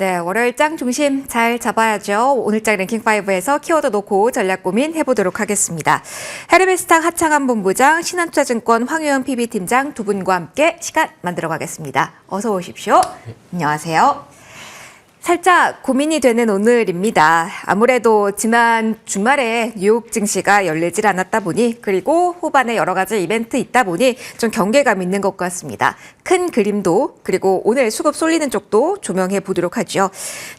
네, 월요일장 중심 잘 잡아야죠. 오늘장 랭킹5에서 키워드 놓고 전략 고민 해보도록 하겠습니다. 헤르메스탁 하창한 본부장, 신한투자증권 황유연 PB팀장 두 분과 함께 시간 만들어 가겠습니다. 어서 오십시오. 안녕하세요. 살짝 고민이 되는 오늘입니다. 아무래도 지난 주말에 뉴욕 증시가 열리질 않았다 보니 그리고 후반에 여러 가지 이벤트 있다 보니 좀 경계감 있는 것 같습니다. 큰 그림도 그리고 오늘 수급 쏠리는 쪽도 조명해 보도록 하죠.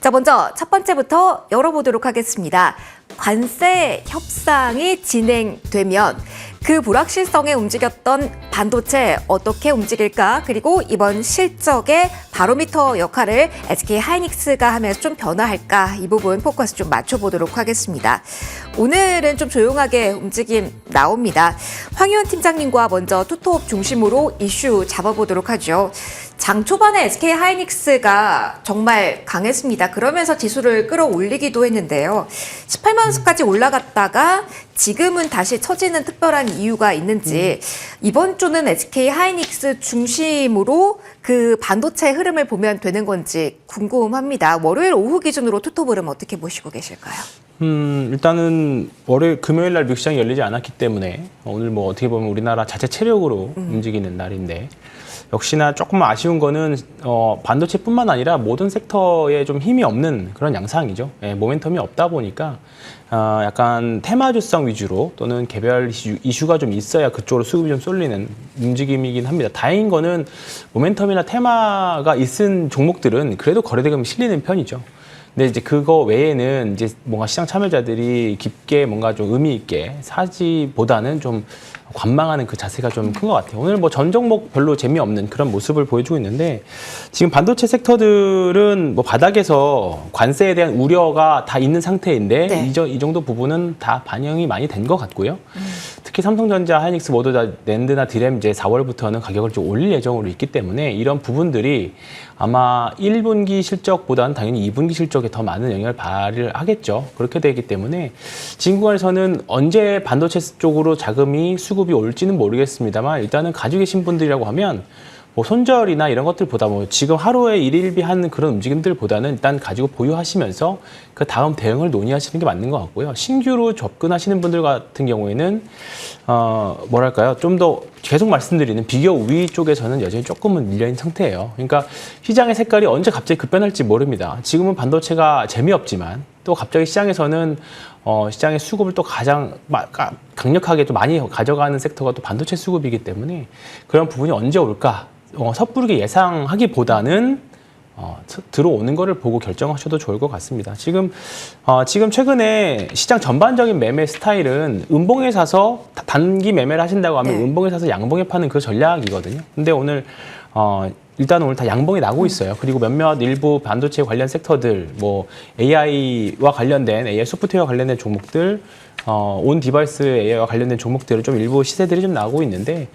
자, 먼저 첫 번째부터 열어보도록 하겠습니다. 관세 협상이 진행되면 그 불확실성에 움직였던 반도체 어떻게 움직일까? 그리고 이번 실적의 바로미터 역할을 SK 하이닉스가 하면서 좀 변화할까? 이 부분 포커스 좀 맞춰보도록 하겠습니다. 오늘은 좀 조용하게 움직임 나옵니다. 황유연 팀장님과 먼저 투톱 중심으로 이슈 잡아보도록 하죠. 장 초반에 SK 하이닉스가 정말 강했습니다. 그러면서 지수를 끌어올리기도 했는데요. 18만 원까지 올라갔다가 지금은 다시 처지는 특별한 이유가 있는지 이번 주는 SK 하이닉스 중심으로 그 반도체 흐름을 보면 되는 건지 궁금합니다. 월요일 오후 기준으로 투톱 흐름 어떻게 보시고 계실까요? 일단은 금요일 날 미국 시장이 열리지 않았기 때문에 오늘 뭐 어떻게 보면 우리나라 자체 체력으로 움직이는 날인데 역시나 조금 아쉬운 거는 반도체뿐만 아니라 모든 섹터에 좀 힘이 없는 그런 양상이죠. 예, 모멘텀이 없다 보니까 약간 테마주성 위주로 또는 개별 이슈가 좀 있어야 그쪽으로 수급이 좀 쏠리는 움직임이긴 합니다. 다행인 거는 모멘텀이나 테마가 있은 종목들은 그래도 거래대금이 실리는 편이죠. 근데 이제 그거 외에는 이제 뭔가 시장 참여자들이 깊게 뭔가 좀 의미 있게 사지보다는 좀 관망하는 그 자세가 좀 큰 것 같아요. 오늘 뭐 전 종목 별로 재미없는 그런 모습을 보여주고 있는데 지금 반도체 섹터들은 뭐 바닥에서 관세에 대한 우려가 다 있는 상태인데 네. 이 정도 부분은 다 반영이 많이 된 것 같고요. 특히 삼성전자, 하이닉스 모두 다 낸드나 디램 이제 4월부터는 가격을 좀 올릴 예정으로 있기 때문에 이런 부분들이 아마 1분기 실적보다는 당연히 2분기 실적에 더 많은 영향을 발휘하겠죠. 그렇게 되기 때문에 지금 구간에서는 언제 반도체 쪽으로 자금이 수급이 올지는 모르겠습니다만 일단은 가지고 계신 분들이라고 하면 뭐 손절이나 이런 것들보다 뭐 지금 하루에 일일비 하는 그런 움직임들보다는 일단 가지고 보유하시면서 그 다음 대응을 논의하시는 게 맞는 것 같고요. 신규로 접근하시는 분들 같은 경우에는 뭐랄까요, 좀 더 계속 말씀드리는 비교 우위 쪽에서는 여전히 조금은 밀려있는 상태예요. 그러니까 시장의 색깔이 언제 갑자기 급변할지 모릅니다. 지금은 반도체가 재미없지만 또 갑자기 시장에서는 시장의 수급을 또 가장 강력하게 또 많이 가져가는 섹터가 또 반도체 수급이기 때문에 그런 부분이 언제 올까 섣부르게 예상하기보다는 들어오는 거를 보고 결정하셔도 좋을 것 같습니다. 지금 최근에 시장 전반적인 매매 스타일은 음봉에 사서 단기 매매를 하신다고 하면 음봉에 사서 양봉에 파는 그 전략이거든요. 근데 오늘 일단 오늘 다 양봉이 나고 있어요. 그리고 몇몇 일부 반도체 관련 섹터들, 뭐 AI와 관련된 AI 소프트웨어와 관련된 종목들, 온 디바이스 AI와 관련된 종목들을 좀 일부 시세들이 좀 나오고 있는데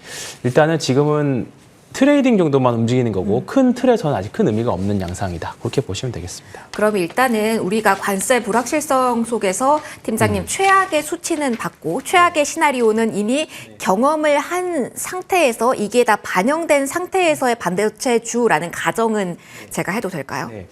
일단은 지금은 트레이딩 정도만 움직이는 거고 큰 틀에서는 아직 큰 의미가 없는 양상이다. 그렇게 보시면 되겠습니다. 그럼 일단은 우리가 관세 불확실성 속에서 팀장님 최악의 수치는 받고 최악의 시나리오는 이미 경험을 한 상태에서 이게 다 반영된 상태에서의 반도체주라는 가정은 제가 해도 될까요? 네.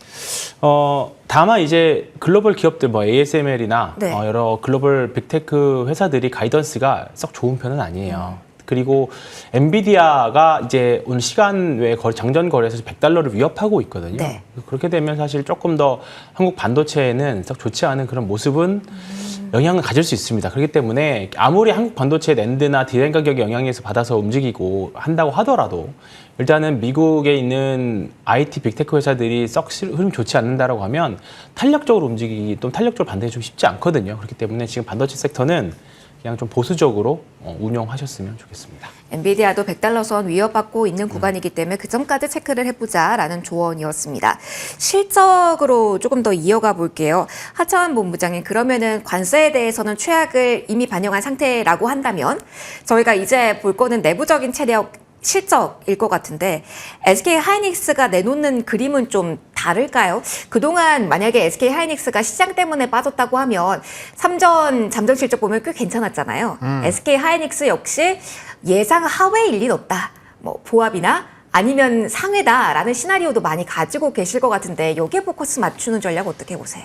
다만 이제 글로벌 기업들 뭐 ASML이나 네. 여러 글로벌 빅테크 회사들이 가이던스가 썩 좋은 편은 아니에요. 그리고 엔비디아가 이제 오늘 시간 외에 장전 거래에서 $100를 위협하고 있거든요. 네. 그렇게 되면 사실 조금 더 한국 반도체에는 썩 좋지 않은 그런 모습은 영향을 가질 수 있습니다. 그렇기 때문에 아무리 한국 반도체 낸드나 디램 가격의 영향에서 받아서 움직이고 한다고 하더라도 일단은 미국에 있는 IT 빅테크 회사들이 썩 흐름 좋지 않는다라고 하면 탄력적으로 움직이기 또 탄력적으로 반대기 좀 쉽지 않거든요. 그렇기 때문에 지금 반도체 섹터는 그냥 좀 보수적으로 운영하셨으면 좋겠습니다. 엔비디아도 $100 선 위협받고 있는 구간이기 때문에 그 점까지 체크를 해보자라는 조언이었습니다. 실적으로 조금 더 이어가 볼게요. 하창한 본부장님, 그러면은 관세에 대해서는 최악을 이미 반영한 상태라고 한다면 저희가 이제 볼 거는 내부적인 실적일 것 같은데 SK 하이닉스가 내놓는 그림은 좀 다를까요? 그동안 만약에 SK 하이닉스가 시장 때문에 빠졌다고 하면 삼전 잠정 실적 보면 꽤 괜찮았잖아요. SK 하이닉스 역시 예상 하회일 리 없다. 뭐 보합이나 아니면 상회다라는 시나리오도 많이 가지고 계실 것 같은데 여기에 포커스 맞추는 전략 어떻게 보세요?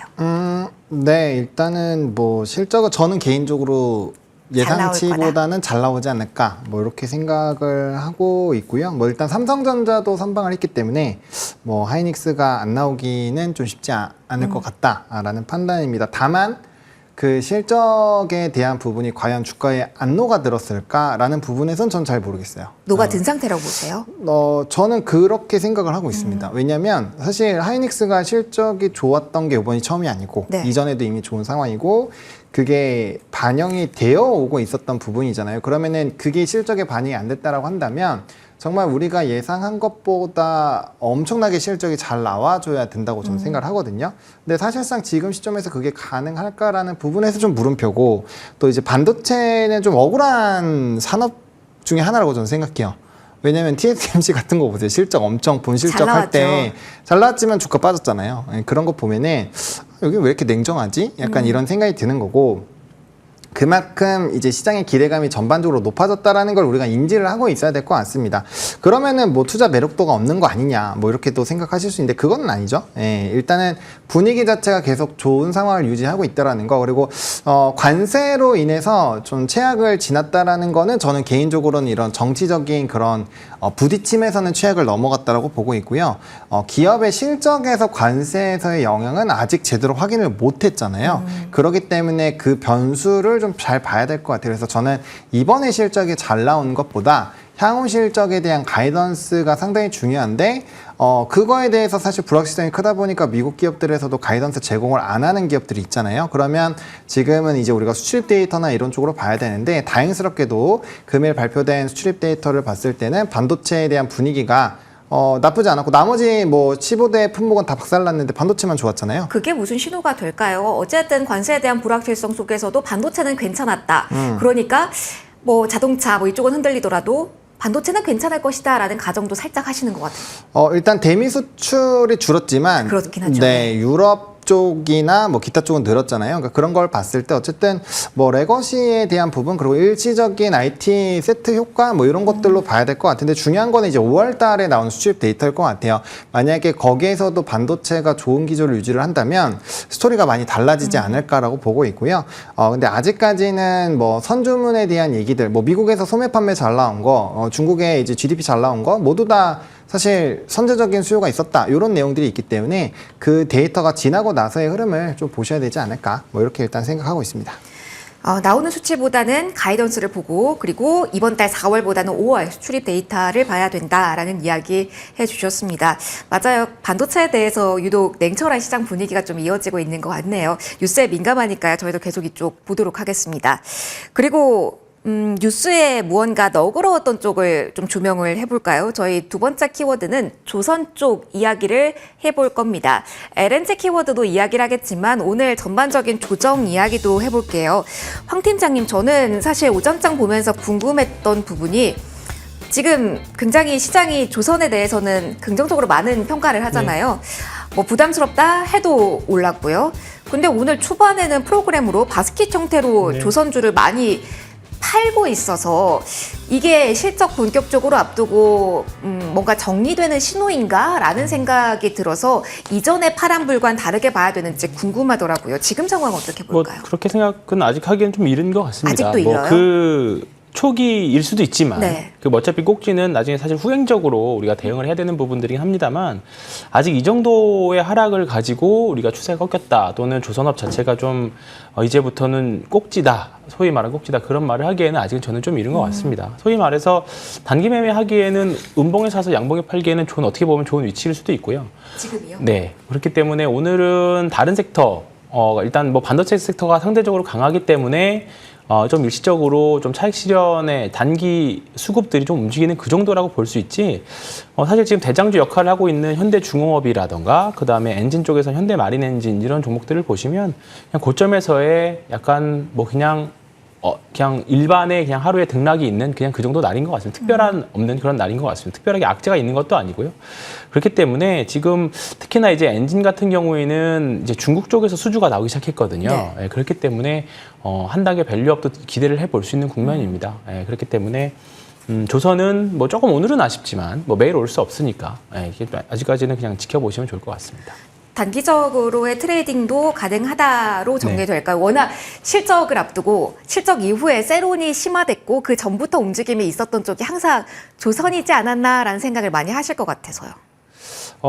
네, 일단은 뭐 실적은 저는 개인적으로 예상치보다는 잘 나오지 않을까 뭐 이렇게 생각을 하고 있고요. 뭐 일단 삼성전자도 선방을 했기 때문에 뭐 하이닉스가 안 나오기는 좀 쉽지 않을 것 같다라는 판단입니다. 다만 그 실적에 대한 부분이 과연 주가에 안 녹아들었을까라는 부분에선 전 잘 모르겠어요. 녹아든 상태라고 보세요? 저는 그렇게 생각을 하고 있습니다. 왜냐하면 사실 하이닉스가 실적이 좋았던 게 이번이 처음이 아니고 네. 이전에도 이미 좋은 상황이고 그게 반영이 되어 오고 있었던 부분이잖아요. 그러면은 그게 실적에 반영이 안 됐다라고 한다면 정말 우리가 예상한 것보다 엄청나게 실적이 잘 나와줘야 된다고 저는 생각을 하거든요. 근데 사실상 지금 시점에서 그게 가능할까라는 부분에서 좀 물음표고 또 이제 반도체는 좀 억울한 산업 중에 하나라고 저는 생각해요. 왜냐면 TSMC 같은 거 보세요. 실적 엄청 본 실적 할 때 잘 나왔지만 주가 빠졌잖아요. 그런 거 보면은 여기 왜 이렇게 냉정하지? 약간 이런 생각이 드는 거고 그만큼 이제 시장의 기대감이 전반적으로 높아졌다라는 걸 우리가 인지를 하고 있어야 될 것 같습니다. 그러면은 뭐 투자 매력도가 없는 거 아니냐 뭐 이렇게 또 생각하실 수 있는데 그건 아니죠. 일단은 분위기 자체가 계속 좋은 상황을 유지하고 있다라는 거 그리고 관세로 인해서 좀 최악을 지났다라는 거는 저는 개인적으로는 이런 정치적인 그런 부딪힘에서는 최악을 넘어갔다라고 보고 있고요. 기업의 실적에서 관세에서의 영향은 아직 제대로 확인을 못했잖아요. 그렇기 때문에 그 변수를 좀 잘 봐야 될 것 같아요. 그래서 저는 이번에 실적이 잘 나온 것보다 향후 실적에 대한 가이던스가 상당히 중요한데 그거에 대해서 사실 불확실성이 크다 보니까 미국 기업들에서도 가이던스 제공을 안 하는 기업들이 있잖아요. 그러면 지금은 이제 우리가 수출입 데이터나 이런 쪽으로 봐야 되는데 다행스럽게도 금일 발표된 수출입 데이터를 봤을 때는 반도체에 대한 분위기가 나쁘지 않았고 나머지 뭐 15대 품목은 다 박살났는데 반도체만 좋았잖아요. 그게 무슨 신호가 될까요? 어쨌든 관세에 대한 불확실성 속에서도 반도체는 괜찮았다. 그러니까 뭐 자동차 뭐 이쪽은 흔들리더라도 반도체는 괜찮을 것이다라는 가정도 살짝 하시는 것 같아요. 일단 대미 수출이 줄었지만 그렇긴 하죠. 네, 유럽 쪽이나 뭐 기타 쪽은 늘었잖아요. 그러니까 그런 걸 봤을 때 어쨌든 뭐 레거시에 대한 부분 그리고 일시적인 IT 세트 효과 뭐 이런 것들로 봐야 될 것 같은데 중요한 거는 이제 5월 달에 나온 수출입 데이터일 것 같아요. 만약에 거기에서도 반도체가 좋은 기조를 유지를 한다면 스토리가 많이 달라지지 않을까라고 보고 있고요. 근데 아직까지는 뭐 선주문에 대한 얘기들 뭐 미국에서 소매 판매 잘 나온 거 중국에 이제 GDP 잘 나온 거 모두 다 사실 선제적인 수요가 있었다 이런 내용들이 있기 때문에 그 데이터가 지나고 나서의 흐름을 좀 보셔야 되지 않을까 뭐 이렇게 일단 생각하고 있습니다. 나오는 수치보다는 가이던스를 보고 그리고 이번 달 4월보다는 5월 수출입 데이터를 봐야 된다라는 이야기 해주셨습니다. 맞아요. 반도체에 대해서 유독 냉철한 시장 분위기가 좀 이어지고 있는 것 같네요. 뉴스에 민감하니까요. 저희도 계속 이쪽 보도록 하겠습니다. 그리고 뉴스에 무언가 너그러웠던 쪽을 좀 조명을 해볼까요? 저희 두 번째 키워드는 조선 쪽 이야기를 해볼 겁니다. LNG 키워드도 이야기를 하겠지만 오늘 전반적인 조정 이야기도 해볼게요. 황 팀장님, 저는 사실 오전장 보면서 궁금했던 부분이 지금 굉장히 시장이 조선에 대해서는 긍정적으로 많은 평가를 하잖아요. 뭐 부담스럽다 해도 올랐고요. 근데 오늘 초반에는 프로그램으로 바스킷 형태로 조선주를 많이 팔고 있어서 이게 실적 본격적으로 앞두고 뭔가 정리되는 신호인가라는 생각이 들어서 이전의 파란불과는 다르게 봐야 되는지 궁금하더라고요. 지금 상황 어떻게 볼까요? 뭐 그렇게 생각은 아직 하기엔 좀 이른 것 같습니다. 아직도 이뤄요? 그 초기일 수도 있지만 네. 그 어차피 꼭지는 나중에 사실 후행적으로 우리가 대응을 해야 되는 부분들이긴 합니다만 아직 이 정도의 하락을 가지고 우리가 추세가 꺾였다 또는 조선업 자체가 좀 이제부터는 꼭지다 소위 말하는 꼭지다 그런 말을 하기에는 아직은 저는 좀 이른 것 같습니다. 소위 말해서 단기 매매하기에는 음봉에 사서 양봉에 팔기에는 좋은 어떻게 보면 좋은 위치일 수도 있고요. 지금이요? 네. 그렇기 때문에 오늘은 다른 섹터 일단 뭐 반도체 섹터가 상대적으로 강하기 때문에 좀 일시적으로 좀 차익 실현의 단기 수급들이 좀 움직이는 그 정도라고 볼 수 있지. 사실 지금 대장주 역할을 하고 있는 현대중공업이라던가 그다음에 엔진 쪽에서 현대마린엔진 이런 종목들을 보시면 그냥 고점에서의 약간 뭐 그냥 일반의 그냥 하루에 등락이 있는 그냥 그 정도 날인 것 같습니다. 특별한 없는 그런 날인 것 같습니다. 특별하게 악재가 있는 것도 아니고요. 그렇기 때문에 지금 특히나 이제 엔진 같은 경우에는 이제 중국 쪽에서 수주가 나오기 시작했거든요. 네. 예, 그렇기 때문에 한 단계 밸류업도 기대를 해볼 수 있는 국면입니다. 예, 그렇기 때문에 조선은 뭐 조금 오늘은 아쉽지만 뭐 매일 올 수 없으니까 이게 아직까지는 그냥 지켜보시면 좋을 것 같습니다. 단기적으로의 트레이딩도 가능하다로 정리될까요? 워낙 실적을 앞두고 실적 이후에 세론이 심화됐고 그 전부터 움직임이 있었던 쪽이 항상 조선이지 않았나라는 생각을 많이 하실 것 같아서요.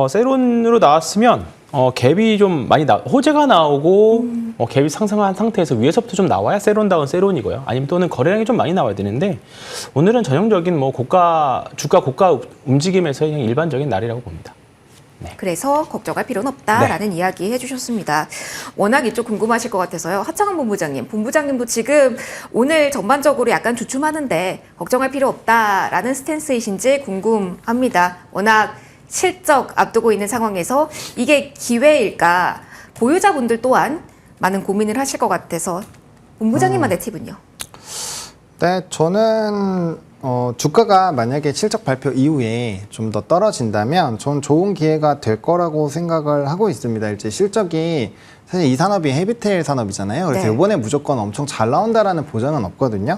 세론으로 나왔으면 갭이 좀 많이 호재가 나오고 갭이 상승한 상태에서 위에서부터 좀 나와야 세론다운 세론이고요. 아니면 또는 거래량이 좀 많이 나와야 되는데 오늘은 전형적인 뭐 주가 고가 움직임에서 그냥 일반적인 날이라고 봅니다. 그래서 걱정할 필요는 없다라는 이야기 해주셨습니다. 워낙 이쪽 궁금하실 것 같아서요. 하창헌 본부장님도 지금 오늘 전반적으로 약간 주춤하는데 걱정할 필요 없다라는 스탠스이신지 궁금합니다. 워낙 실적 앞두고 있는 상황에서 이게 기회일까? 보유자분들 또한 많은 고민을 하실 것 같아서 본부장님만의 팁은요? 네, 저는 주가가 만약에 실적 발표 이후에 좀 더 떨어진다면 전 좋은 기회가 될 거라고 생각을 하고 있습니다. 이제 실적이 사실 이 산업이 헤비테일 산업이잖아요. 그래서 네. 이번에 무조건 엄청 잘 나온다라는 보장은 없거든요.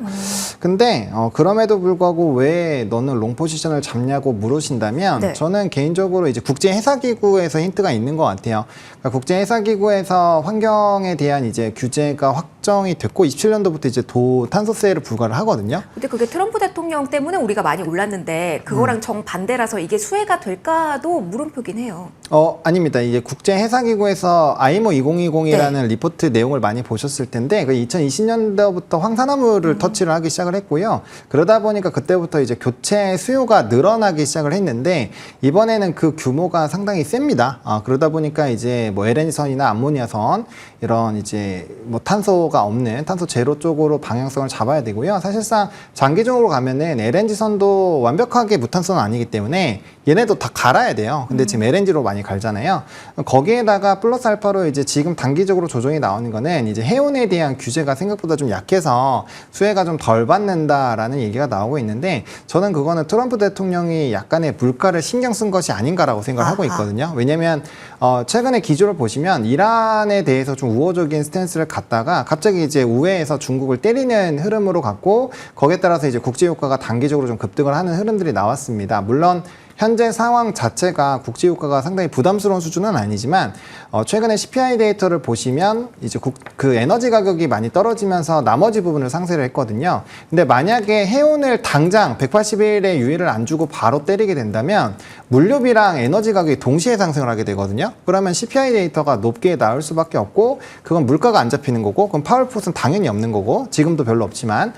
근데 그럼에도 불구하고 왜 너는 롱 포지션을 잡냐고 물으신다면 네. 저는 개인적으로 이제 국제해사기구에서 힌트가 있는 것 같아요. 그러니까 국제해사기구에서 환경에 대한 이제 규제가 확정이 됐고 27년도부터 이제 탄소세를 부과를 하거든요. 근데 그게 트럼프 대통령 때문에 우리가 많이 올랐는데 그거랑 정반대라서 이게 수혜가 될까도 물음표긴 해요. 아닙니다. 이제 국제해사기구에서 IMO 2020이라는 리포트 내용을 많이 보셨을 텐데, 그 2020년도부터 황산화물을 터치를 하기 시작을 했고요. 그러다 보니까 그때부터 이제 교체 수요가 늘어나기 시작을 했는데, 이번에는 그 규모가 상당히 셉니다. 그러다 보니까 이제 뭐 LNG선이나 암모니아선, 이런 이제 뭐 탄소가 없는 탄소 제로 쪽으로 방향성을 잡아야 되고요. 사실상 장기적으로 가면은 LNG선도 완벽하게 무탄소는 아니기 때문에 얘네도 다 갈아야 돼요. 근데 지금 LNG로 많이 갈잖아요. 거기에다가 플러스 알파로 이제 지금 단기적으로 조정이 나오는 거는 이제 해운에 대한 규제가 생각보다 좀 약해서 수혜가 좀 덜 받는다라는 얘기가 나오고 있는데, 저는 그거는 트럼프 대통령이 약간의 물가를 신경 쓴 것이 아닌가라고 생각을 하고 있거든요. 왜냐면 최근에 기조를 보시면 이란에 대해서 좀 우호적인 스탠스를 갖다가 갑자기 이제 우회해서 중국을 때리는 흐름으로 갔고, 거기에 따라서 이제 국제 유가가 단기적으로 좀 급등을 하는 흐름들이 나왔습니다. 물론 현재 상황 자체가 국제 유가가 상당히 부담스러운 수준은 아니지만 최근에 CPI 데이터를 보시면 이제 그 에너지 가격이 많이 떨어지면서 나머지 부분을 상쇄를 했거든요. 근데 만약에 해운을 당장 180일의 유예를 안 주고 바로 때리게 된다면 물류비랑 에너지 가격이 동시에 상승을 하게 되거든요. 그러면 CPI 데이터가 높게 나올 수밖에 없고, 그건 물가가 안 잡히는 거고, 그럼 파월풋은 당연히 없는 거고, 지금도 별로 없지만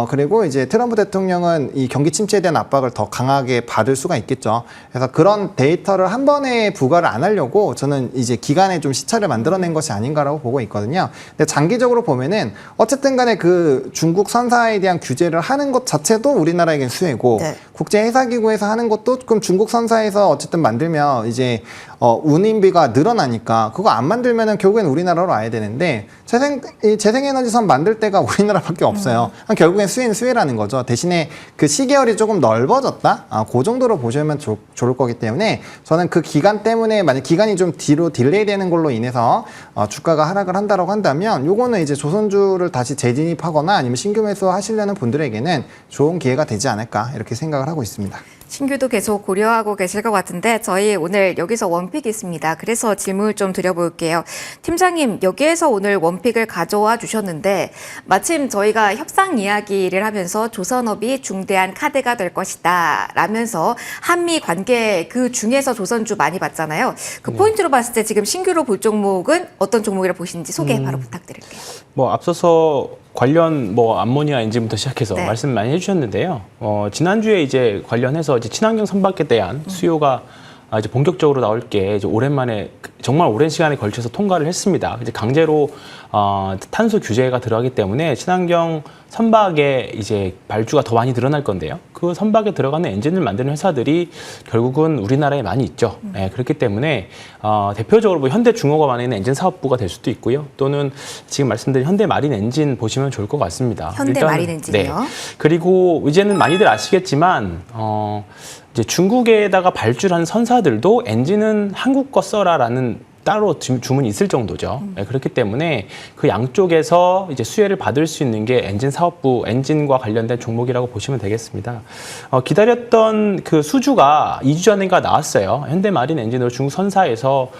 그리고 이제 트럼프 대통령은 이 경기 침체에 대한 압박을 더 강하게 받을 수가 있겠죠. 그래서 그런 데이터를 한 번에 부과를 안 하려고 저는 이제 기간에 좀 시차를 만들어낸 것이 아닌가라고 보고 있거든요. 근데 장기적으로 보면은 어쨌든 간에 그 중국 선사에 대한 규제를 하는 것 자체도 우리나라에겐 수혜고, 네. 국제해사기구에서 하는 것도 그럼 중국 선사에서 어쨌든 만들면 이제 운임비가 늘어나니까 그거 안 만들면은 결국엔 우리나라로 와야 되는데, 재생에너지선 만들 때가 우리나라밖에 없어요. 결국엔 수혜는 수혜라는 거죠. 대신에 그 시계열이 조금 넓어졌다? 그 정도로 보시면 좋을 거기 때문에 저는 그 기간 때문에 만약 기간이 좀 뒤로 딜레이 되는 걸로 인해서 주가가 하락을 한다라고 한다면 요거는 이제 조선주를 다시 재진입하거나 아니면 신규 매수 하시려는 분들에게는 좋은 기회가 되지 않을까 이렇게 생각을 하고 있습니다. 신규도 계속 고려하고 계실 것 같은데 저희 오늘 여기서 원픽이 있습니다. 그래서 질문을 좀 드려볼게요. 팀장님, 여기에서 오늘 원픽을 가져와 주셨는데 마침 저희가 협상 이야기를 하면서 조선업이 중대한 카드가 될 것이다 라면서 한미 관계 그 중에서 조선주 많이 봤잖아요. 그 포인트로 봤을 때 지금 신규로 볼 종목은 어떤 종목이라 보시는지 소개 바로 부탁드릴게요. 뭐 앞서서 관련 뭐 암모니아 엔진부터 시작해서 네. 말씀 많이 해주셨는데요. 지난주에 이제 관련해서 이제 친환경 선박에 대한 수요가 이제 본격적으로 나올 게 이제 오랜만에 정말 오랜 시간에 걸쳐서 통과를 했습니다. 이제 강제로 탄소 규제가 들어가기 때문에 친환경 선박에 이제 발주가 더 많이 늘어날 건데요. 그 선박에 들어가는 엔진을 만드는 회사들이 결국은 우리나라에 많이 있죠. 네, 그렇기 때문에 대표적으로 뭐 현대중공업 안에 있는 엔진 사업부가 될 수도 있고요. 또는 지금 말씀드린 현대마린 엔진 보시면 좋을 것 같습니다. 현대마린 엔진이요? 네. 그리고 이제는 많이들 아시겠지만 이제 중국에다가 발주를 한 선사들도 엔진은 한국 거 써라라는 따로 주문이 있을 정도죠. 네, 그렇기 때문에 그 양쪽에서 이제 수혜를 받을 수 있는 게 엔진 사업부, 엔진과 관련된 종목이라고 보시면 되겠습니다. 기다렸던 그 수주가 2주 전인가 나왔어요. 현대마린 엔진으로 중조선사에서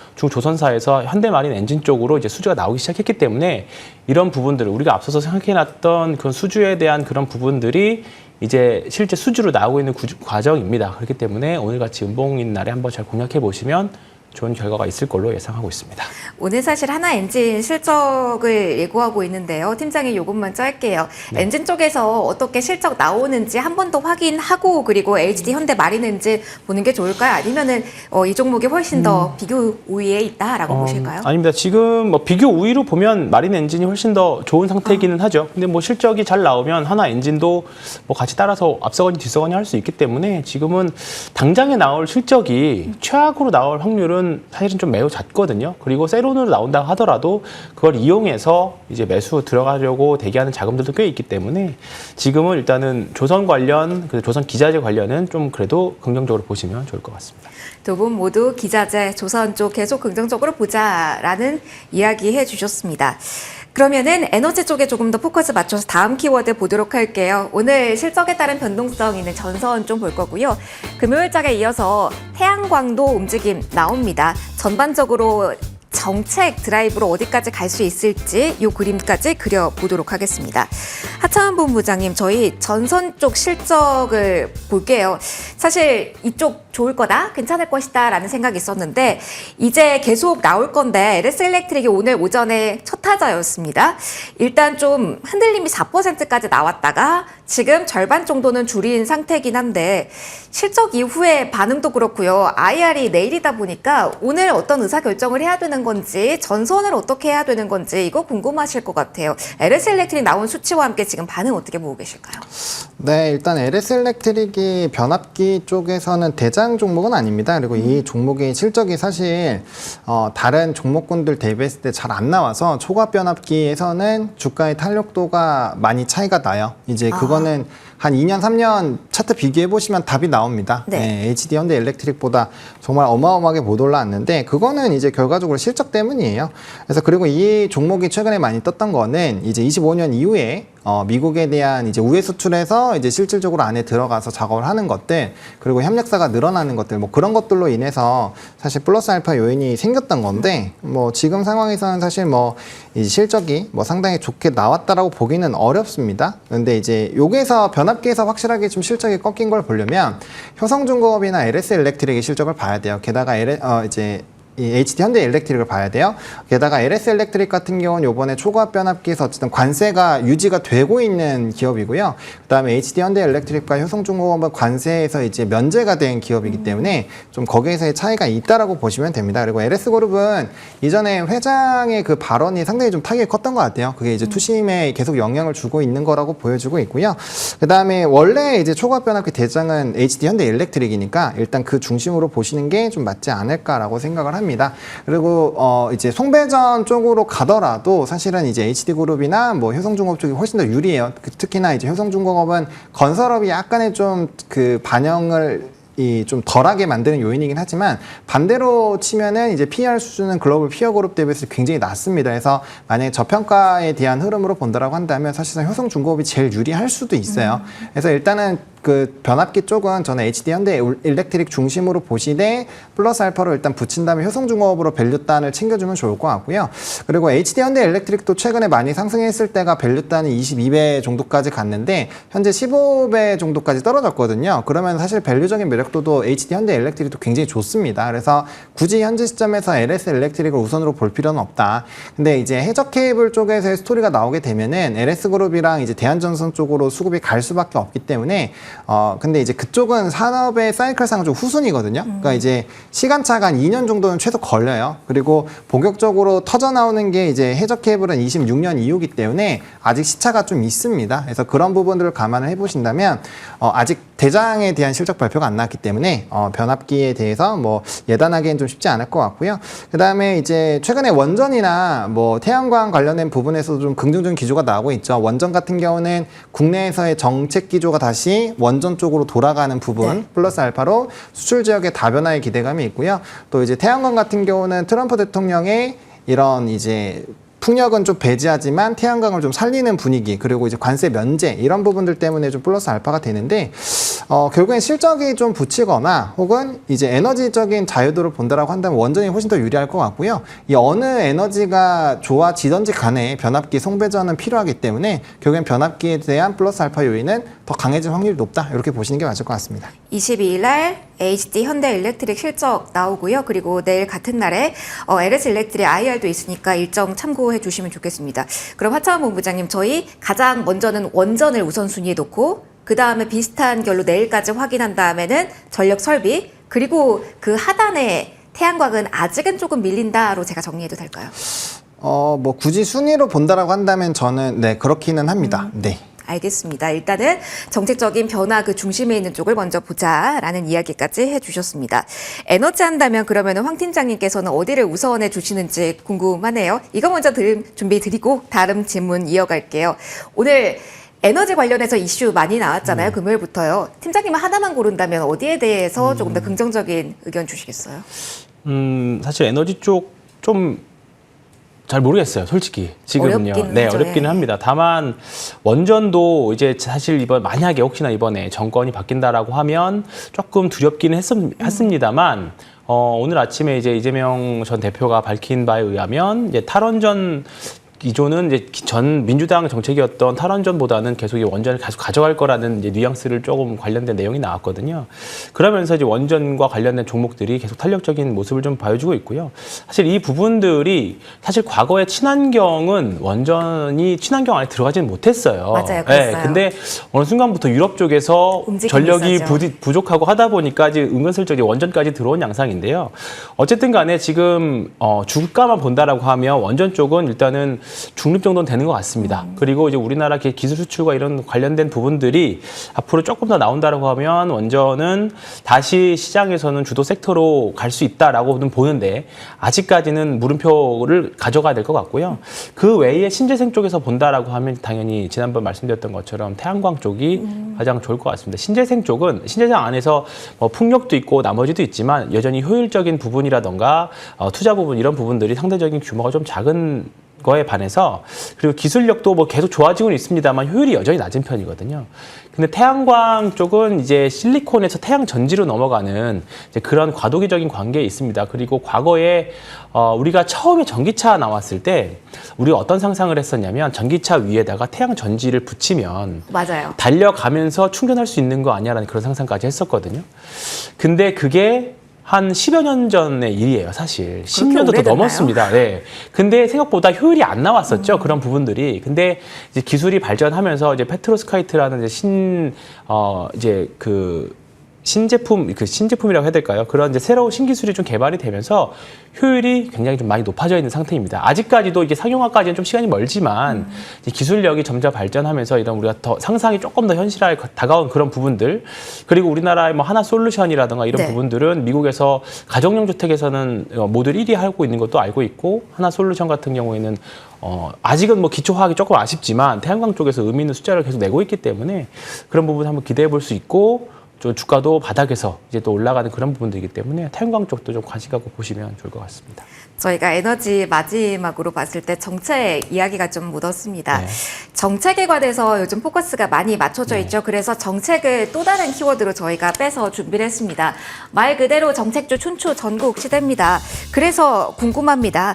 현대마린 엔진 쪽으로 이제 수주가 나오기 시작했기 때문에 이런 부분들을 우리가 앞서서 생각해놨던 그 수주에 대한 그런 부분들이 이제 실제 수주로 나오고 있는 과정입니다. 그렇기 때문에 오늘같이 음봉인 날에 한번 잘 공략해 보시면 좋은 결과가 있을 걸로 예상하고 있습니다. 오늘 사실 하나 엔진 실적을 예고하고 있는데요. 팀장님 요것만 짧게요. 네. 엔진 쪽에서 어떻게 실적 나오는지 한 번 더 확인하고 그리고 LGD 현대 마린 엔진 보는 게 좋을까요? 아니면은 이 종목이 훨씬 더 비교 우위에 있다라고 보실까요? 아닙니다. 지금 뭐 비교 우위로 보면 마린 엔진이 훨씬 더 좋은 상태이기는 하죠. 근데 뭐 실적이 잘 나오면 하나 엔진도 뭐 같이 따라서 앞서거니 뒤서거니 할 수 있기 때문에 지금은 당장에 나올 실적이 최악으로 나올 확률은 사실은 좀 매우 잦거든요. 그리고 세론으로 나온다 하더라도 그걸 이용해서 이제 매수 들어가려고 대기하는 자금들도 꽤 있기 때문에 지금은 일단은 조선 관련, 조선 기자재 관련은 좀 그래도 긍정적으로 보시면 좋을 것 같습니다. 두 분 모두 기자재, 조선 쪽 계속 긍정적으로 보자라는 이야기 해주셨습니다. 그러면은 에너지 쪽에 조금 더 포커스 맞춰서 다음 키워드 보도록 할게요. 오늘 실적에 따른 변동성 있는 전선 좀 볼 거고요. 금요일장에 이어서 태양광도 움직임 나옵니다. 전반적으로 정책 드라이브로 어디까지 갈 수 있을지 이 그림까지 그려보도록 하겠습니다. 하창원 본부장님, 저희 전선 쪽 실적을 볼게요. 사실 이쪽 좋을 거다, 괜찮을 것이다 라는 생각이 있었는데 이제 계속 나올 건데 LS 일렉트릭이 오늘 오전에 첫 타자였습니다. 일단 좀 흔들림이 4%까지 나왔다가 지금 절반 정도는 줄인 상태이긴 한데 실적 이후에 반응도 그렇고요. IR이 내일이다 보니까 오늘 어떤 의사결정을 해야 되는 건지 전선을 어떻게 해야 되는 건지 이거 궁금하실 것 같아요. LS 일렉트릭 나온 수치와 함께 지금 반응 어떻게 보고 계실까요? 네, 일단 LS 일렉트릭이 변압기 쪽에서는 대장 종목은 아닙니다. 그리고 이 종목의 실적이 사실 다른 종목군들 대비했을 때 잘 안 나와서 초과 변압기에서는 주가의 탄력도가 많이 차이가 나요. 이제 그거는 한 2년, 3년 차트 비교해 보시면 답이 나옵니다. 네. 네, HD 현대 일렉트릭보다 정말 어마어마하게 못 올라왔는데 그거는 이제 결과적으로 실적 때문이에요. 그래서 그리고 이 종목이 최근에 많이 떴던 거는 이제 25년 이후에 미국에 대한 이제 우회 수출에서 이제 실질적으로 안에 들어가서 작업을 하는 것들, 그리고 협력사가 늘어나는 것들, 뭐 그런 것들로 인해서 사실 플러스 알파 요인이 생겼던 건데, 뭐 지금 상황에서는 사실 뭐 이 실적이 뭐 상당히 좋게 나왔다라고 보기는 어렵습니다. 근데 이제 여기에서 변압기에서 확실하게 좀 실적이 꺾인 걸 보려면 효성중공업이나 LS 일렉트릭의 실적을 봐야 돼요. 게다가 이제 이 HD 현대 일렉트릭을 봐야 돼요. 게다가 LS 일렉트릭 같은 경우는 이번에 초과압 변압기에서 어쨌든 관세가 유지가 되고 있는 기업이고요. 그다음에 HD 현대 일렉트릭과 효성중공업은 관세에서 이제 면제가 된 기업이기 때문에 좀 거기에서의 차이가 있다라고 보시면 됩니다. 그리고 LS 그룹은 이전에 회장의 그 발언이 상당히 좀 타격이 컸던 것 같아요. 그게 이제 투심에 계속 영향을 주고 있는 거라고 보여주고 있고요. 그다음에 원래 이제 초과압 변압기 대장은 HD 현대 일렉트릭이니까 일단 그 중심으로 보시는 게 좀 맞지 않을까라고 생각을 합니다. 그리고 이제 송배전 쪽으로 가더라도 사실은 이제 HD그룹이나 뭐 효성중공업 쪽이 훨씬 더 유리해요. 특히나 이제 효성중공업은 건설업이 약간의 좀 그 반영을 좀 덜하게 만드는 요인이긴 하지만 반대로 치면은 이제 PER 수준은 글로벌 피어 그룹 대비해서 굉장히 낮습니다. 그래서 만약에 저평가에 대한 흐름으로 본다라고 한다면 사실상 효성중공업이 제일 유리할 수도 있어요. 그래서 일단은 그 변압기 쪽은 저는 HD 현대 일렉트릭 중심으로 보시되 플러스 알파로 일단 붙인 다음에 효성중공업으로 밸류단을 챙겨주면 좋을 것 같고요. 그리고 HD 현대 일렉트릭도 최근에 많이 상승했을 때가 밸류단이 22배 정도까지 갔는데 현재 15배 정도까지 떨어졌거든요. 그러면 사실 밸류적인 매력도도 HD 현대 일렉트릭도 굉장히 좋습니다. 그래서 굳이 현재 시점에서 LS 일렉트릭을 우선으로 볼 필요는 없다. 근데 이제 해적 케이블 쪽에서의 스토리가 나오게 되면은 LS 그룹이랑 이제 대한전선 쪽으로 수급이 갈 수밖에 없기 때문에 근데 이제 그쪽은 산업의 사이클상 좀 후순이거든요. 그러니까 이제 시간차가 한 2년 정도는 최소 걸려요. 그리고 본격적으로 터져 나오는 게 이제 해적 케이블은 26년 이후기 때문에 아직 시차가 좀 있습니다. 그래서 그런 부분들을 감안을 해보신다면 아직 대장에 대한 실적 발표가 안 나왔기 때문에 변압기에 대해서 뭐 예단하기엔 좀 쉽지 않을 것 같고요. 그 다음에 이제 최근에 원전이나 뭐 태양광 관련된 부분에서도 좀 긍정적인 기조가 나오고 있죠. 원전 같은 경우는 국내에서의 정책 기조가 다시 원전 쪽으로 돌아가는 부분 네. 플러스 알파로 수출 지역의 다변화의 기대감이 있고요. 또 이제 태양광 같은 경우는 트럼프 대통령의 이런 이제 풍력은 좀 배제하지만 태양광을 좀 살리는 분위기, 그리고 이제 관세 면제 이런 부분들 때문에 좀 플러스 알파가 되는데 결국엔 실적이 좀 붙이거나 혹은 이제 에너지적인 자유도를 본다라고 한다면 원전이 훨씬 더 유리할 것 같고요. 이 어느 에너지가 좋아지던지 간에 변압기 송배전은 필요하기 때문에 결국엔 변압기에 대한 플러스 알파 요인은 더 강해질 확률이 높다, 이렇게 보시는 게 맞을 것 같습니다. 22일 날 HD 현대일렉트릭 실적 나오고요. 그리고 내일 같은 날에 LS 일렉트릭 IR도 있으니까 일정 참고해 주시면 좋겠습니다. 그럼 하창원 본부장님, 저희 가장 먼저는 원전을 우선순위에 놓고 그 다음에 비슷한 결로 내일까지 확인한 다음에는 전력 설비, 그리고 그 하단에 태양광은 아직은 조금 밀린다로 제가 정리해도 될까요? 뭐 굳이 순위로 본다라고 한다면 저는 네, 그렇기는 합니다. 네. 알겠습니다. 일단은 정책적인 변화 그 중심에 있는 쪽을 먼저 보자라는 이야기까지 해주셨습니다. 에너지 한다면 그러면 황 팀장님께서는 어디를 우선해 주시는지 궁금하네요. 이거 먼저 준비 드리고 다른 질문 이어갈게요. 오늘 에너지 관련해서 이슈 많이 나왔잖아요. 금요일부터요. 팀장님은 하나만 고른다면 어디에 대해서 조금 더 긍정적인 의견 주시겠어요? 사실 에너지 쪽 좀 잘 모르겠어요, 솔직히 지금은요. 어렵긴 네, 하죠. 어렵기는 합니다. 다만 원전도 이제 사실 만약에 혹시나 이번에 정권이 바뀐다라고 하면 조금 두렵기는 했습니다만 오늘 아침에 이제 이재명 전 대표가 밝힌 바에 의하면 이제 탈원전 기존은 이제 전 민주당 정책이었던 탈원전보다는 계속 이 원전을 계속 가져갈 거라는 이제 뉘앙스를 조금 관련된 내용이 나왔거든요. 그러면서 이제 원전과 관련된 종목들이 계속 탄력적인 모습을 좀 보여주고 있고요. 사실 이 부분들이 사실 과거에 친환경은 원전이 친환경 안에 들어가지는 못했어요. 맞아요, 그랬어요. 네, 근데 어느 순간부터 유럽 쪽에서 움직임이 전력이 있었죠. 부족하고 하다 보니까 이제 은근슬쩍 이제 원전까지 들어온 양상인데요. 어쨌든 간에 지금 주가만 본다라고 하면 원전 쪽은 일단은 중립 정도는 되는 것 같습니다. 그리고 이제 우리나라 기술 수출과 이런 관련된 부분들이 앞으로 조금 더 나온다라고 하면 원전은 다시 시장에서는 주도 섹터로 갈 수 있다라고는 보는데 아직까지는 물음표를 가져가야 될 것 같고요. 그 외에 신재생 쪽에서 본다라고 하면 당연히 지난번 말씀드렸던 것처럼 태양광 쪽이 가장 좋을 것 같습니다. 신재생 쪽은 신재생 안에서 뭐 풍력도 있고 나머지도 있지만 여전히 효율적인 부분이라던가 투자 부분 이런 부분들이 상대적인 규모가 좀 작은 거에 반해서 그리고 기술력도 뭐 계속 좋아지고는 있습니다만 효율이 여전히 낮은 편이거든요. 근데 태양광 쪽은 이제 실리콘에서 태양 전지로 넘어가는 이제 그런 과도기적인 관계에 있습니다. 그리고 과거에 우리가 처음에 전기차 나왔을 때 우리가 어떤 상상을 했었냐면 전기차 위에다가 태양 전지를 붙이면 맞아요. 달려가면서 충전할 수 있는 거 아니야라는 그런 상상까지 했었거든요. 근데 그게 한 10여 년 전의 일이에요, 사실. 10년도 더 오래됐나요? 넘었습니다. 네. 근데 생각보다 효율이 안 나왔었죠, 그런 부분들이. 근데 이제 기술이 발전하면서 이제 페트로스카이트라는 이제 신제품이라고 해야 될까요? 그런 이제 새로운 신기술이 좀 개발이 되면서 효율이 굉장히 좀 많이 높아져 있는 상태입니다. 아직까지도 이게 상용화까지는 좀 시간이 멀지만 이제 기술력이 점점 발전하면서 이런 우리가 더 상상이 조금 더 현실화에 다가온 그런 부분들, 그리고 우리나라의 뭐 하나 솔루션이라든가 이런 네. 부분들은 미국에서 가정용 주택에서는 모듈 1위 하고 있는 것도 알고 있고, 하나 솔루션 같은 경우에는 아직은 뭐 기초화학이 조금 아쉽지만 태양광 쪽에서 의미 있는 숫자를 계속 내고 있기 때문에 그런 부분 한번 기대해 볼 수 있고, 좀 주가도 바닥에서 이제 또 올라가는 그런 부분들이기 때문에 태양광 쪽도 좀 관심 갖고 보시면 좋을 것 같습니다. 저희가 에너지 마지막으로 봤을 때 정책 이야기가 좀 묻었습니다. 네. 정책에 관해서 요즘 포커스가 많이 맞춰져 있죠. 그래서 정책을 또 다른 키워드로 저희가 빼서 준비를 했습니다. 말 그대로 정책주 춘추 전국 시대입니다. 그래서 궁금합니다.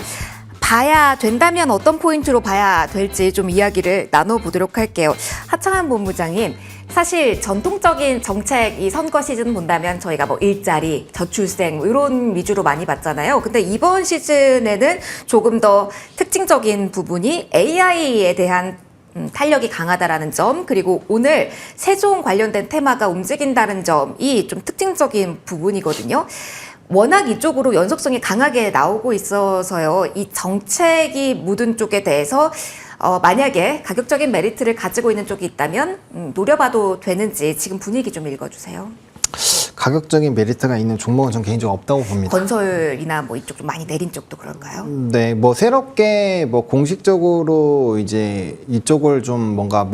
봐야 된다면 어떤 포인트로 봐야 될지 좀 이야기를 나눠보도록 할게요. 하창한 본부장님, 사실 전통적인 정책 이 선거 시즌 본다면 저희가 뭐 일자리, 저출생 이런 위주로 많이 봤잖아요. 근데 이번 시즌에는 조금 더 특징적인 부분이 AI에 대한 탄력이 강하다라는 점, 그리고 오늘 세종 관련된 테마가 움직인다는 점이 좀 특징적인 부분이거든요. 워낙 이쪽으로 연속성이 강하게 나오고 있어서요. 이 정책이 묻은 쪽에 대해서 만약에 가격적인 메리트를 가지고 있는 쪽이 있다면 노려봐도 되는지 지금 분위기 좀 읽어주세요. 가격적인 메리트가 있는 종목은 전 개인적으로 없다고 봅니다. 건설이나 뭐 이쪽 좀 많이 내린 쪽도 그런가요? 네, 뭐 새롭게 뭐 공식적으로 이제 이쪽을 좀 뭔가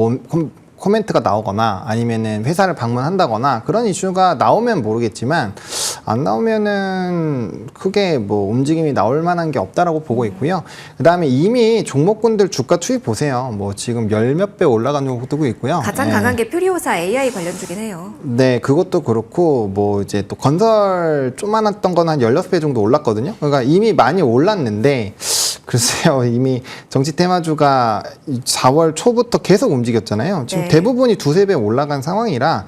코멘트가 나오거나 아니면은 회사를 방문한다거나 그런 이슈가 나오면 모르겠지만 안 나오면은 크게 뭐 움직임이 나올 만한 게 없다라고 보고 있고요. 그다음에 이미 종목군들 주가 투입 보세요. 뭐 지금 열 몇 배 올라간 종목도 있고요. 가장 강한 게 퓨리오사 AI 관련주긴 해요. 네, 그것도 그렇고 뭐 이제 또 건설 조그만했던 건 한 16배 정도 올랐거든요. 그러니까 이미 많이 올랐는데 글쎄요, 이미 정치 테마주가 4월 초부터 계속 움직였잖아요. 지금 네. 대부분이 두세 배 올라간 상황이라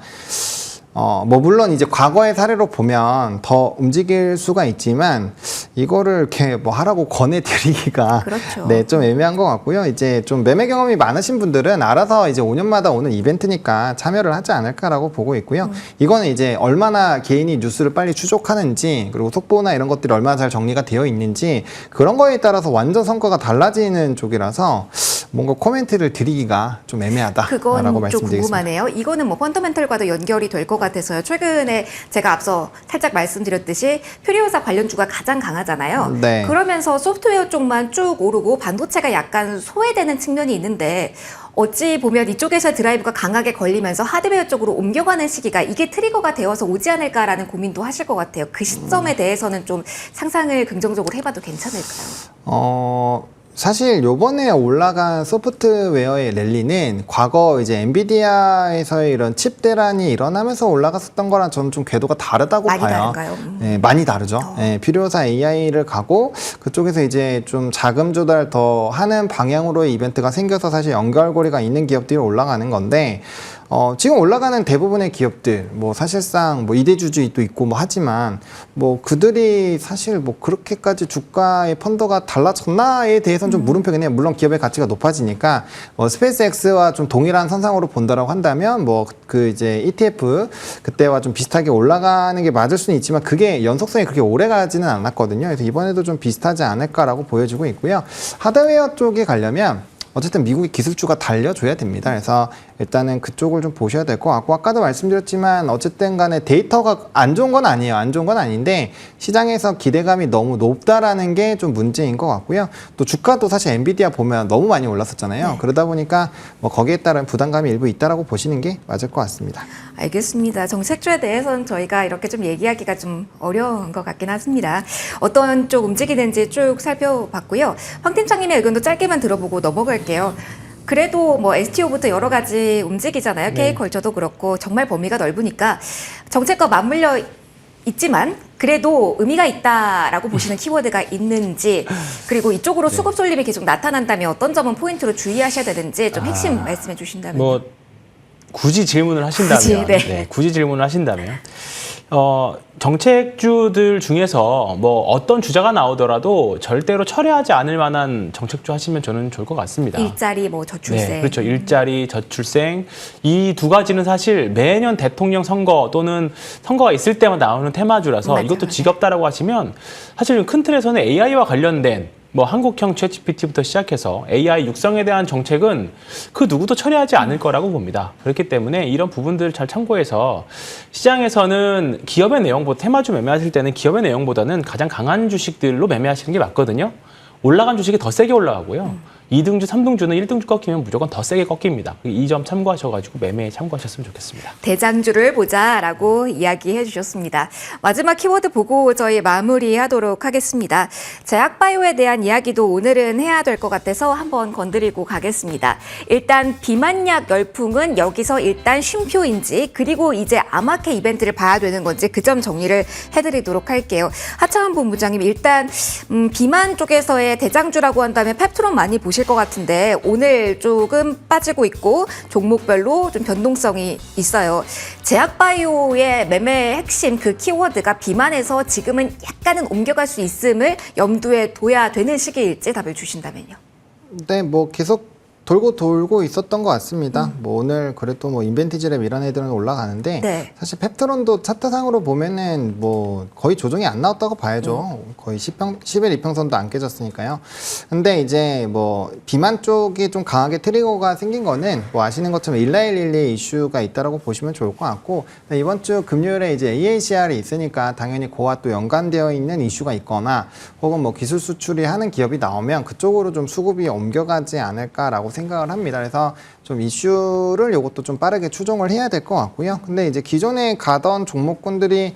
뭐 물론 이제 과거의 사례로 보면 더 움직일 수가 있지만 이거를 이렇게 뭐 하라고 권해드리기가 그렇죠. 네, 좀 애매한 것 같고요. 이제 좀 매매 경험이 많으신 분들은 알아서 이제 5년마다 오는 이벤트니까 참여를 하지 않을까라고 보고 있고요. 이거는 이제 얼마나 개인이 뉴스를 빨리 추적하는지 그리고 속보나 이런 것들이 얼마나 잘 정리가 되어 있는지 그런 거에 따라서 완전 성과가 달라지는 쪽이라서 뭔가 코멘트를 드리기가 좀 애매하다라고 그건 좀 말씀드리겠습니다. 궁금하네요. 이거는 뭐 펀더멘털과도 연결이 될 것 같아서요. 최근에 제가 앞서 살짝 말씀드렸듯이 퓨리오사 관련주가 가장 강하잖아요. 네. 그러면서 소프트웨어 쪽만 쭉 오르고 반도체가 약간 소외되는 측면이 있는데 어찌 보면 이쪽에서 드라이브가 강하게 걸리면서 하드웨어 쪽으로 옮겨가는 시기가 이게 트리거가 되어서 오지 않을까라는 고민도 하실 것 같아요. 그 시점에 대해서는 좀 상상을 긍정적으로 해봐도 괜찮을까요? 사실 요번에 올라간 소프트웨어의 랠리는 과거 이제 엔비디아에서의 이런 칩 대란이 일어나면서 올라갔었던 거랑 저는 좀 궤도가 다르다고 많이 봐요. 다른가요? 네, 많이 다르죠. 네, 필요사 AI를 가고 그쪽에서 이제 좀 자금 조달 더 하는 방향으로의 이벤트가 생겨서 사실 연결고리가 있는 기업들이 올라가는 건데 지금 올라가는 대부분의 기업들, 뭐 사실상 뭐 이대주주도 있고 뭐 하지만 뭐 그들이 사실 뭐 그렇게까지 주가의 펀더가 달라졌나에 대해서는 좀 물음표긴 해요. 물론 기업의 가치가 높아지니까 스페이스X와 좀 동일한 선상으로 본다라고 한다면 뭐 그 이제 ETF 그때와 좀 비슷하게 올라가는 게 맞을 수는 있지만 그게 연속성이 그렇게 오래 가지는 않았거든요. 그래서 이번에도 좀 비슷하지 않을까라고 보여지고 있고요. 하드웨어 쪽에 가려면 어쨌든 미국의 기술주가 달려줘야 됩니다. 그래서 일단은 그쪽을 좀 보셔야 될 것 같고 아까도 말씀드렸지만 어쨌든 간에 데이터가 안 좋은 건 아니에요. 안 좋은 건 아닌데 시장에서 기대감이 너무 높다라는 게 좀 문제인 것 같고요. 또 주가도 사실 엔비디아 보면 너무 많이 올랐었잖아요. 네. 그러다 보니까 뭐 거기에 따른 부담감이 일부 있다라고 보시는 게 맞을 것 같습니다. 알겠습니다. 정책주에 대해서는 저희가 이렇게 좀 얘기하기가 좀 어려운 것 같긴 합니다. 어떤 쪽 움직이는지 쭉 살펴봤고요. 황 팀장님의 의견도 짧게만 들어보고 넘어갈게요. 그래도 뭐 STO부터 여러 가지 움직이잖아요. K컬처도 그렇고 정말 범위가 넓으니까 정책과 맞물려 있지만 그래도 의미가 있다라고 보시는 키워드가 있는지 그리고 이쪽으로 수급 쏠림이 계속 나타난다면 어떤 점은 포인트로 주의하셔야 되는지 좀 핵심 말씀해 주신다면. 뭐 굳이 질문을 하신다면, 굳이, 네. 네, 굳이 질문을 하신다면, 정책주들 중에서 뭐 어떤 주자가 나오더라도 절대로 철회하지 않을 만한 정책주 하시면 저는 좋을 것 같습니다. 일자리, 뭐 저출생. 네, 그렇죠. 일자리, 저출생 이 두 가지는 사실 매년 대통령 선거 또는 선거가 있을 때만 나오는 테마주라서 맞아요, 이것도 맞아요. 지겹다라고 하시면 사실 큰 틀에서는 AI와 관련된 뭐 한국형 챗GPT부터 시작해서 AI 육성에 대한 정책은 그 누구도 처리하지 않을 거라고 봅니다. 그렇기 때문에 이런 부분들 잘 참고해서 시장에서는 기업의 내용보다 테마주 매매하실 때는 기업의 내용보다는 가장 강한 주식들로 매매하시는 게 맞거든요. 올라간 주식이 더 세게 올라가고요. 2등주, 3등주는 1등주 꺾이면 무조건 더 세게 꺾입니다. 이 점 참고하셔가지고 매매에 참고하셨으면 좋겠습니다. 대장주를 보자라고 이야기해 주셨습니다. 마지막 키워드 보고 저희 마무리하도록 하겠습니다. 제약바이오에 대한 이야기도 오늘은 해야 될 것 같아서 한번 건드리고 가겠습니다. 일단 비만약 열풍은 여기서 일단 쉼표인지 그리고 이제 아마케 이벤트를 봐야 되는 건지 그 점 정리를 해드리도록 할게요. 하창한 본부장님 일단 비만 쪽에서의 대장주라고 한다면 펩트론 많이 보실 것 같은데 오늘 조금 빠지고 있고 종목별로 좀 변동성이 있어요. 제약바이오의 매매 핵심 그 키워드가 비만에서 지금은 약간은 옮겨갈 수 있음을 염두에 둬야 되는 시기일지 답을 주신다면요. 네, 뭐 계속 돌고 있었던 것 같습니다. 뭐 오늘 그래도 뭐 인벤티지랩 이런 애들은 올라가는데 네. 사실 펩트론도 차트상으로 보면은 뭐 거의 조정이 안 나왔다고 봐야죠. 거의 10일 이평선도 안 깨졌으니까요. 근데 이제 뭐 비만 쪽이 좀 강하게 트리거가 생긴 거는 뭐 아시는 것처럼 11112 이슈가 있다라고 보시면 좋을 것 같고 이번 주 금요일에 이제 AACR이 있으니까 당연히 그와 또 연관되어 있는 이슈가 있거나 혹은 뭐 기술 수출이 하는 기업이 나오면 그쪽으로 좀 수급이 옮겨가지 않을까라고 생각을 합니다. 그래서 좀 이슈를 이것도 좀 빠르게 추종을 해야 될 것 같고요. 근데 이제 기존에 가던 종목군들이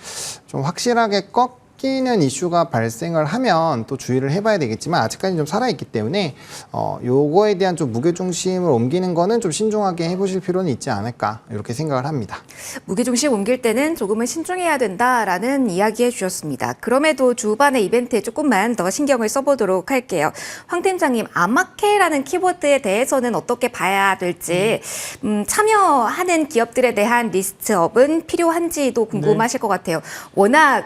좀 확실하게 꺾이는 이슈가 발생을 하면 또 주의를 해봐야 되겠지만 아직까지 좀 살아있기 때문에 요거에 대한 좀 무게중심을 옮기는 거는 좀 신중하게 해보실 필요는 있지 않을까 이렇게 생각을 합니다. 무게중심 옮길 때는 조금은 신중해야 된다라는 이야기 해주셨습니다. 그럼에도 주반의 이벤트에 조금만 더 신경을 써보도록 할게요. 황 팀장님, 아마케라는 키워드에 대해서는 어떻게 봐야 될지 참여하는 기업들에 대한 리스트업은 필요한지도 궁금하실 것 같아요. 워낙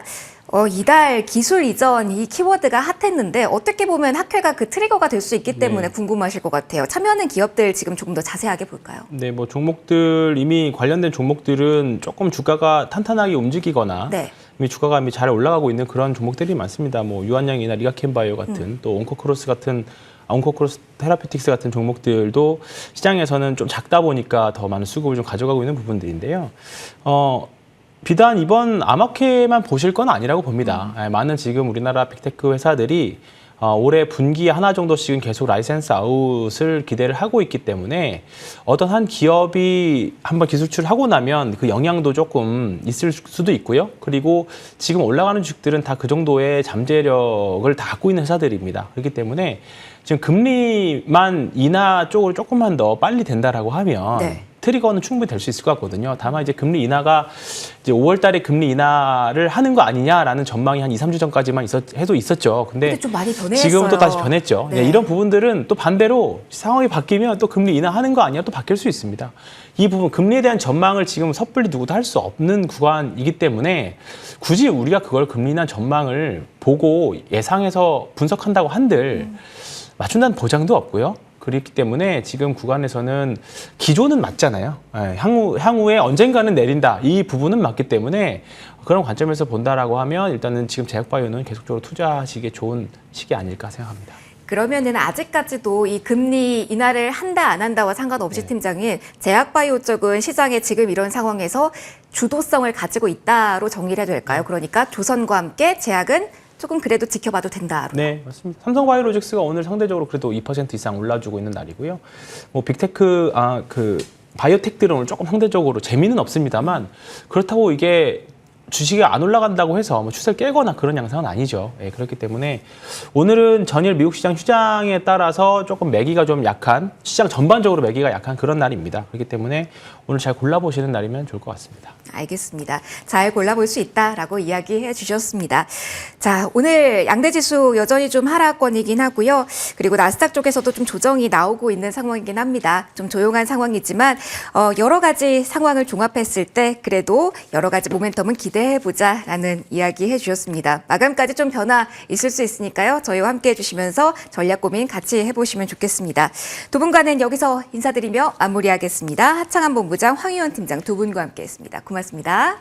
이달 기술 이전 이 키워드가 핫했는데 어떻게 보면 학회가 그 트리거가 될 수 있기 때문에 궁금하실 것 같아요. 참여하는 기업들 지금 조금 더 자세하게 볼까요? 네, 뭐 종목들 이미 관련된 종목들은 조금 주가가 탄탄하게 움직이거나 네. 이미 주가가 이미 잘 올라가고 있는 그런 종목들이 많습니다. 뭐 유한양이나 리가켄바이오 같은 또 온코크로스 같은 온코크로스 테라피틱스 같은 종목들도 시장에서는 좀 작다 보니까 더 많은 수급을 좀 가져가고 있는 부분들인데요. 비단 이번 아마케만 보실 건 아니라고 봅니다. 많은 지금 우리나라 빅테크 회사들이 올해 분기에 하나 정도씩은 계속 라이센스 아웃을 기대를 하고 있기 때문에 어떤 한 기업이 한번 기술출을 하고 나면 그 영향도 조금 있을 수도 있고요. 그리고 지금 올라가는 주식들은 다 그 정도의 잠재력을 다 갖고 있는 회사들입니다. 그렇기 때문에 지금 금리만 인하 쪽으로 조금만 더 빨리 된다라고 하면 네. 트리거는 충분히 될 수 있을 것 같거든요. 다만 이제 금리 인하가 이제 5월 달에 금리 인하를 하는 거 아니냐라는 전망이 한 2, 3주 전까지만 해도 있었죠. 근데 좀 많이 변했어요. 지금은 또 다시 변했죠. 네. 이런 부분들은 또 반대로 상황이 바뀌면 또 금리 인하하는 거 아니야 또 바뀔 수 있습니다. 이 부분 금리에 대한 전망을 지금 섣불리 누구도 할 수 없는 구간이기 때문에 굳이 우리가 그걸 금리 인하 전망을 보고 예상해서 분석한다고 한들 맞춘다는 보장도 없고요. 그렇기 때문에 지금 구간에서는 기조는 맞잖아요. 향후에 언젠가는 내린다. 이 부분은 맞기 때문에 그런 관점에서 본다라고 하면 일단은 지금 제약바이오는 계속적으로 투자하시기에 좋은 시기 아닐까 생각합니다. 그러면은 아직까지도 이 금리 인하를 한다 안 한다와 상관없이 팀장님, 제약바이오 쪽은 시장에 지금 이런 상황에서 주도성을 가지고 있다로 정리를 해도 될까요? 그러니까 조선과 함께 제약은 조금 그래도 지켜봐도 된다. 네, 맞습니다. 삼성바이오로직스가 오늘 상대적으로 그래도 2% 이상 올라주고 있는 날이고요. 뭐 빅테크, 바이오텍들은 오늘 조금 상대적으로 재미는 없습니다만 그렇다고 이게 주식이 안 올라간다고 해서 뭐 추세를 깨거나 그런 양상은 아니죠. 예, 그렇기 때문에 오늘은 전일 미국 시장 휴장에 따라서 조금 매기가 좀 약한, 시장 전반적으로 매기가 약한 그런 날입니다. 그렇기 때문에 오늘 잘 골라보시는 날이면 좋을 것 같습니다. 알겠습니다. 잘 골라볼 수 있다라고 이야기해 주셨습니다. 자, 오늘 양대지수 여전히 좀 하락권이긴 하고요. 그리고 나스닥 쪽에서도 좀 조정이 나오고 있는 상황이긴 합니다. 좀 조용한 상황이지만 여러 가지 상황을 종합했을 때 그래도 여러 가지 모멘텀은 기대해보자라는 이야기 해주셨습니다. 마감까지 좀 변화 있을 수 있으니까요. 저희와 함께 해주시면서 전략 고민 같이 해보시면 좋겠습니다. 두 분과는 여기서 인사드리며 마무리하겠습니다. 하창한 본부장 황희원 팀장 두 분과 함께했습니다. 고맙습니다.